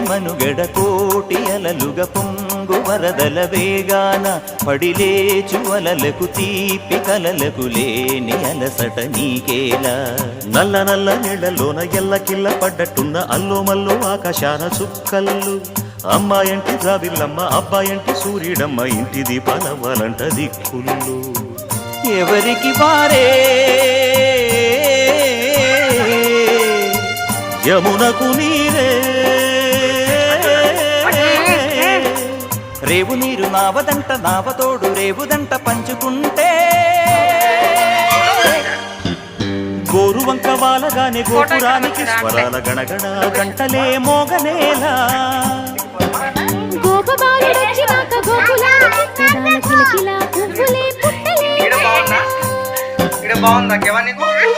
మనుగడ కోటి అలలుగ పొంగు వరదల వేగాన పడిలేచు అలలకు తీపి కలలకు లేని అలసట నీకేలా నల్ల నల్ల నీళ్లలోన ఎల్లకిల్ల పడ్డట్టున్న అల్లో మల్లో ఆకాశాన చుక్కల్లు అమ్మాయంటి జాబిల్లమ్మ అబ్బాయంటి సూర్యుడమ్మ ఇంటి దీపాలవ్వాలంట దిక్కుళ్ళు ఎవరికి వారే యమునకు నీరే రేవు నీరు నావదంట నావతోడు రేవుదంట పంచుకుంటే గోరు వంక వాలగానే గోపురానికి స్వరాల గణగణ గంటలే మోగనేలా బాగుందా